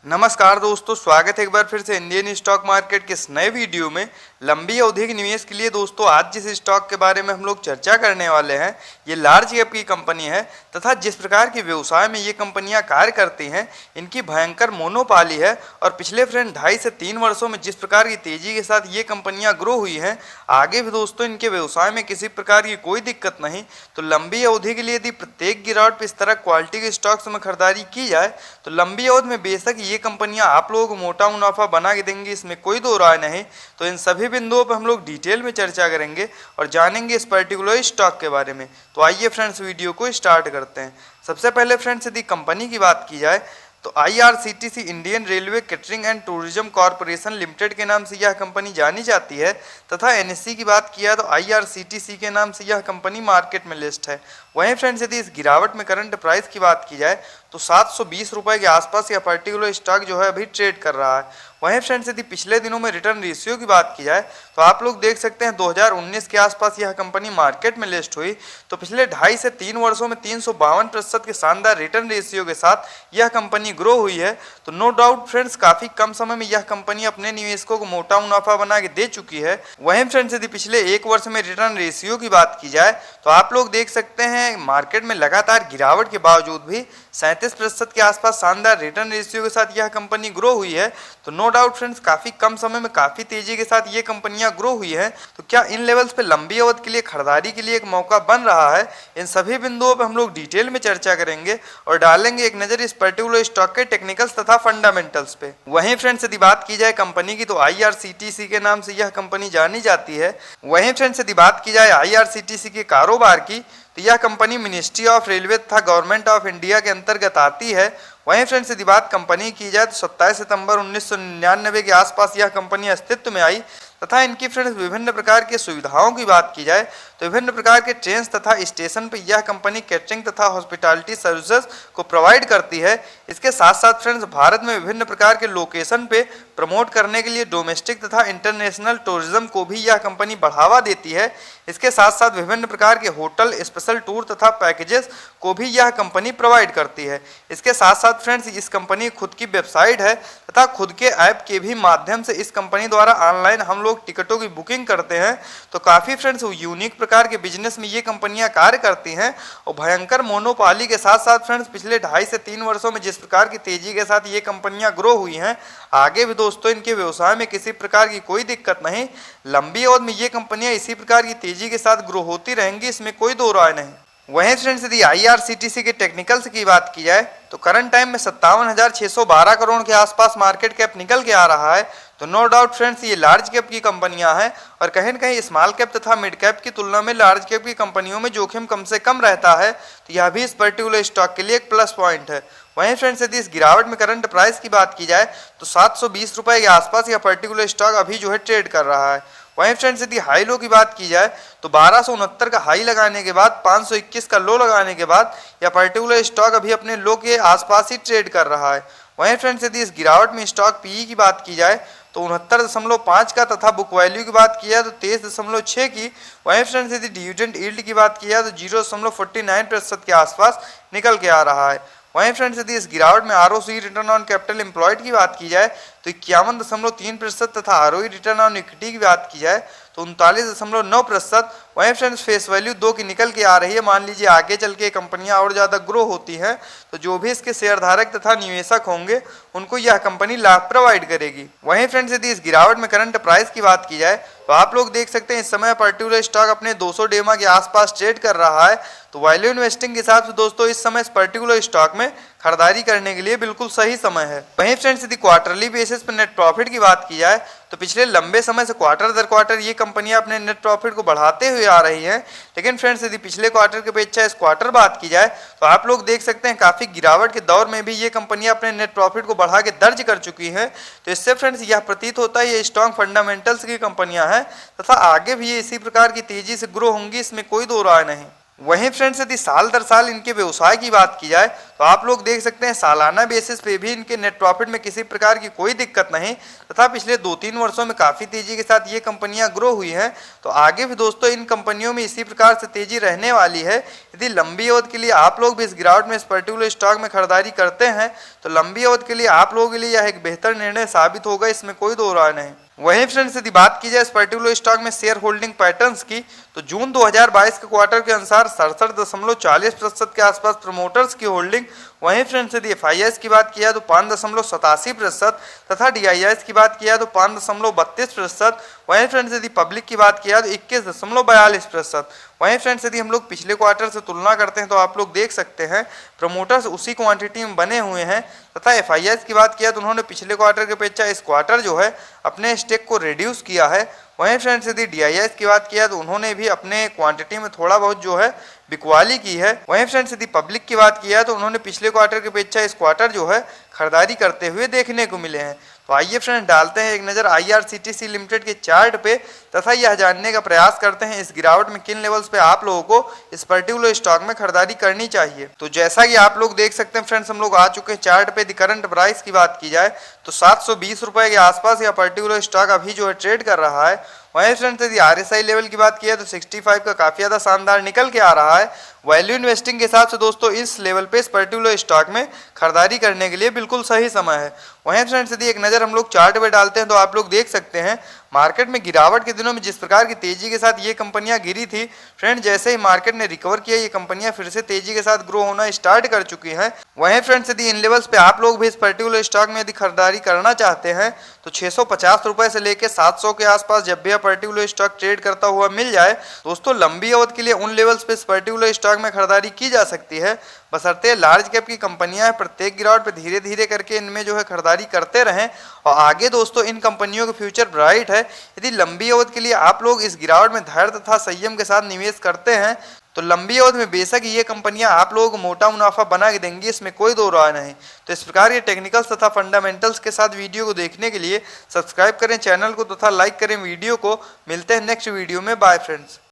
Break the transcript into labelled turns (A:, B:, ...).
A: नमस्कार दोस्तों, स्वागत है एक बार फिर से इंडियन स्टॉक मार्केट के इस नए वीडियो में। लंबी अवधि के निवेश के लिए दोस्तों आज जिस स्टॉक के बारे में हम लोग चर्चा करने वाले हैं ये लार्ज कैप की कंपनी है तथा जिस प्रकार के व्यवसाय में ये कंपनियां कार्य करती हैं इनकी भयंकर मोनोपाली है। और पिछले फ्रेंड 2.5 से 3 वर्षों में जिस प्रकार की तेजी के साथ ये कंपनियां ग्रो हुई हैं, आगे भी दोस्तों इनके व्यवसाय में किसी प्रकार की कोई दिक्कत नहीं। तो लंबी अवधि के लिए यदि प्रत्येक गिरावट पर इस तरह क्वालिटी के स्टॉक्स में खरीदारी की जाए तो लंबी अवधि में बेशक ये कंपनियां आप लोगों को मोटा मुनाफा बना के देंगी, इसमें कोई दो राय नहीं। तो इन सभी बिंदुओं पर हम लोग डिटेल में चर्चा करेंगे और जानेंगे इस पर्टिकुलर स्टॉक के बारे में। तो आइए फ्रेंड्स वीडियो को स्टार्ट करते हैं। सबसे पहले फ्रेंड्स यदि कंपनी की बात की जाए तो IRCTC Indian railway catering and tourism corporation limited के नाम से यह कंपनी जानी जाती है तथा NSE की बात किया तो IRCTC के नाम से यह कंपनी मार्केट में लिस्ट है। वहीं फ्रेंड्स यदि इस गिरावट में करंट प्राइस की बात की जाए तो 720 रुपये के आसपास यह पर्टिकुलर स्टॉक जो है अभी ट्रेड कर रहा है। वहीं फ्रेंड्स यदि पिछले दिनों में रिटर्न रेशियो की बात की जाए तो आप लोग देख सकते हैं 2019 के आसपास यह कंपनी मार्केट में लिस्ट हुई तो पिछले 2.5 से 3 वर्षों में 352% के शानदार रिटर्न रेशियो के साथ यह कंपनी ग्रो हुई है। तो नो डाउट फ्रेंड्स काफ़ी कम समय में यह कंपनी अपने निवेशकों को मोटा मुनाफा बना के दे चुकी है। वहीं फ्रेंड्स यदि पिछले 1 वर्ष में रिटर्न रेशियो की बात की जाए तो आप लोग देख सकते हैं मार्केट में लगातार गिरावट के बावजूद भी 37% के आसपास शानदार रिटर्न रेशियो के साथ यह कंपनी ग्रो हुई है। तो नो डाउट फ्रेंड्स काफ़ी कम समय में काफ़ी तेजी के साथ ये कंपनियां ग्रो हुई हैं। तो क्या इन लेवल्स पे लंबी अवधि के लिए खरीदारी के लिए एक मौका बन रहा है? इन सभी बिंदुओं पे हम लोग डिटेल में चर्चा करेंगे और डालेंगे एक नज़र इस पर्टिकुलर स्टॉक के टेक्निकल्स तथा फंडामेंटल्स पे। वहीं फ्रेंड्स यदि बात की जाए कंपनी की तो IRCTC के नाम से यह कंपनी जानी जाती है। वहीं फ्रेंड्स यदि बात की जाए IRCTC के कारोबार की तो यह कंपनी मिनिस्ट्री ऑफ रेलवे तथा गवर्नमेंट ऑफ इंडिया के अंतर्गत आती है। वहीं फ्रेंड्स यदि बात कंपनी की जाए तो 27 सितंबर 1999 के आसपास यह कंपनी अस्तित्व में आई तथा इनकी फ्रेंड्स विभिन्न प्रकार की सुविधाओं की बात की जाए तो विभिन्न प्रकार के ट्रेन तथा स्टेशन पर यह कंपनी कैटरिंग तथा हॉस्पिटैलिटी सर्विसेज को प्रोवाइड करती है। इसके साथ साथ फ्रेंड्स भारत में विभिन्न प्रकार के लोकेशन पे प्रमोट करने के लिए डोमेस्टिक तथा इंटरनेशनल टूरिज्म को भी यह कंपनी बढ़ावा देती है। इसके साथ साथ विभिन्न प्रकार के होटल, स्पेशल टूर तथा पैकेजेस को भी यह कंपनी प्रोवाइड करती है। इसके साथ साथ फ्रेंड्स इस कंपनी की खुद की वेबसाइट है तथा खुद के ऐप के भी माध्यम से इस कंपनी द्वारा ऑनलाइन हम लोग टिकटों की बुकिंग करते हैं। तो काफ़ी फ्रेंड्स यूनिक प्रकार के बिजनेस में ये कंपनियां कार्य करती हैं और भयंकर मोनोपाली के साथ साथ फ्रेंड्स पिछले 2.5 से 3 वर्षों में जिस प्रकार की तेजी के साथ ये कंपनियां ग्रो हुई हैं, आगे भी दोस्तों इनके व्यवसाय में किसी प्रकार की कोई दिक्कत नहीं। लंबी अवधि में ये कंपनियां इसी प्रकार की तेजी के साथ ग्रो होती रहेंगी, इसमें कोई दो राय नहीं। वहीं फ्रेंड्स यदि IRCTC के टेक्निकल्स की बात की जाए तो करंट टाइम में 57,612 करोड़ के आसपास मार्केट कैप निकल के आ रहा है। तो नो डाउट फ्रेंड्स ये लार्ज कैप की कंपनियां हैं और कहीं न कहीं स्मॉल कैप तथा मिड कैप की तुलना में लार्ज कैप की कंपनियों में जोखिम कम से कम रहता है। तो यह भी इस पर्टिकुलर स्टॉक के लिए एक प्लस पॉइंट है। वहीं फ्रेंड्स यदि इस गिरावट में करंट प्राइस की बात की जाए तो 720 रुपये के आसपास यह पर्टिकुलर स्टॉक अभी जो है ट्रेड कर रहा है। वहीं फ्रेंड्स यदि हाई लो की बात की जाए तो 1269 का हाई लगाने के बाद 521 का लो लगाने के बाद यह पर्टिकुलर स्टॉक अभी अपने लो के आसपास ही ट्रेड कर रहा है। वहीं फ्रेंड्स यदि इस गिरावट में स्टॉक PE की बात की जाए तो 69.5 का तथा बुक वैल्यू की बात किया तो 23.6 की। वहीं फ्रेंड्स यदि डिविडेंड यील्ड की बात किया तो 0.49% के आसपास निकल के आ रहा है। वहीं फ्रेंड्स यदि इस गिरावट में ROC return on capital employed की बात की जाए तो 51.3% तथा ROE रिटर्न ऑन इक्विटी की बात की जाए तो 39.9%। वहीं फ्रेंड्स फेस वैल्यू 2 की निकल के आ रही है। मान लीजिए आगे चल के कंपनियां और ज़्यादा ग्रो होती हैं तो जो भी इसके शेयरधारक तथा निवेशक होंगे उनको यह कंपनी लाभ प्रोवाइड करेगी। वहीं फ्रेंड्स यदि इस गिरावट में करंट प्राइस की बात की जाए तो आप लोग देख सकते हैं इस समय पर्टिकुलर स्टॉक अपने 200 डेमा के आसपास ट्रेड कर रहा है। तो वैल्यू इन्वेस्टिंग के हिसाब से दोस्तों इस समय इस पर्टिकुलर स्टॉक में खरीदारी करने के लिए बिल्कुल सही समय है। वहीं फ्रेंड्स यदि क्वार्टरली बेसिस पर नेट प्रॉफिट की बात की जाए तो पिछले लंबे समय से क्वार्टर दर क्वार्टर ये कंपनियां अपने नेट प्रॉफिट को बढ़ाते हुए आ रही हैं। लेकिन फ्रेंड्स यदि पिछले क्वार्टर के अपेक्षा इस क्वार्टर बात की जाए तो आप लोग देख सकते हैं काफ़ी गिरावट के दौर में भी ये कंपनियां अपने नेट प्रॉफिट को बढ़ा के दर्ज कर चुकी हैं। तो इससे फ्रेंड्स यह प्रतीत होता है ये स्ट्रॉन्ग फंडामेंटल्स की कंपनियां हैं तथा आगे भी ये इसी प्रकार की तेजी से ग्रो होंगी, इसमें कोई दो राय नहीं। वहीं फ्रेंड्स यदि साल दर साल इनके व्यवसाय की बात की जाए तो आप लोग देख सकते हैं सालाना बेसिस पे भी इनके नेट प्रॉफिट में किसी प्रकार की कोई दिक्कत नहीं, तथा पिछले 2-3 वर्षों में काफ़ी तेजी के साथ ये कंपनियां ग्रो हुई हैं। तो आगे भी दोस्तों इन कंपनियों में इसी प्रकार से तेजी रहने वाली है। यदि लंबी अवधि के लिए आप लोग भी इस गिरावट में इस पर्टिकुलर स्टॉक में खरीदारी करते हैं तो लंबी अवधि के लिए आप लोगों के लिए यह एक बेहतर निर्णय साबित होगा, इसमें कोई दो राय नहीं। वहीं फ्रेंड्स यदि बात की जाए इस पर्टिकुलर स्टॉक में शेयर होल्डिंग पैटर्न्स की तो जून 2022 के क्वार्टर के अनुसार 67.40% के आसपास प्रमोटर्स की होल्डिंग। वहीं फ्रेंड्स यदि FIIs की बात किया तो 5.87% तथा DIIs की बात किया तो 5.32%। वहीं फ्रेंड्स यदि पब्लिक की बात किया तो 21.42%। वहीं फ्रेंड्स यदि हम लोग पिछले क्वार्टर से तुलना करते हैं तो आप लोग देख सकते हैं प्रमोटर्स उसी क्वांटिटी में बने हुए हैं, तथा FIIs की बात किया तो उन्होंने पिछले क्वार्टर के अपेक्षा इस क्वार्टर जो है अपने स्टेक को रिड्यूस किया है। वहीं फ्रेंड्स यदि DIIs की बात किया तो उन्होंने भी अपने क्वांटिटी में थोड़ा बहुत जो है बिकवाली की है। वहीं फ्रेंड्स यदि पब्लिक की बात किया तो उन्होंने पिछले क्वार्टर के अपेक्षा इस क्वार्टर जो है खरीदारी करते हुए देखने को मिले हैं। तो आइए फ्रेंड्स डालते हैं एक नज़र IRCTC लिमिटेड के चार्ट पे तथा यह जानने का प्रयास करते हैं इस गिरावट में किन लेवल्स पे आप लोगों को इस पर्टिकुलर स्टॉक में खरीदारी करनी चाहिए। तो जैसा कि आप लोग देख सकते हैं फ्रेंड्स, हम लोग आ चुके हैं चार्ट पे। दी करंट प्राइस की बात की जाए तो 720 रुपए के आसपास यह पर्टिकुलर स्टॉक अभी जो है ट्रेड कर रहा है। वहीं फ्रेंड्स यदि RSI लेवल की बात की है तो 65 का काफ़ी ज़्यादा शानदार निकल के आ रहा है। वैल्यू इन्वेस्टिंग के हिसाब से दोस्तों इस लेवल पे इस पर्टिकुलर स्टॉक में खरीदारी करने के लिए बिल्कुल सही समय है। वहीं फ्रेंड्स यदि एक नज़र हम लोग चार्ट पे डालते हैं तो आप लोग देख सकते हैं मार्केट में गिरावट के दिनों में जिस प्रकार की तेजी के साथ ये कंपनियां गिरी थी, फ्रेंड जैसे ही मार्केट ने रिकवर किया ये कंपनियां फिर से तेजी के साथ ग्रो होना स्टार्ट कर चुकी हैं। वहीं फ्रेंड्स यदि इन लेवल्स पे आप लोग भी इस पर्टिकुलर स्टॉक में यदि खरीदारी करना चाहते हैं तो 650 रुपए से लेकर 700 के आसपास जब भी यह पर्टिकुलर स्टॉक ट्रेड करता हुआ मिल जाए दोस्तों लंबी अवधि के लिए उन लेवल्स पे इस पर्टिकुलर स्टॉक में खरीदारी की जा सकती है। बशर्ते लार्ज कैप की कंपनियां हैं प्रत्येक गिरावट पे धीरे धीरे करके इनमें जो है खरीदारी करते रहें और आगे दोस्तों इन कंपनियों का फ्यूचर ब्राइट है। यदि लंबी अवधि के लिए आप लोग इस गिरावट में धैर्य तथा संयम के साथ निवेश करते हैं तो लंबी अवधि में बेशक ये कंपनियां आप लोगों को मोटा मुनाफा बना के देंगी, इसमें कोई दो राय नहीं। तो इस प्रकार के टेक्निकल्स तथा फंडामेंटल्स के साथ वीडियो को देखने के लिए सब्सक्राइब करें चैनल को तथा लाइक करें वीडियो को। मिलते हैं नेक्स्ट वीडियो में। Bye friends.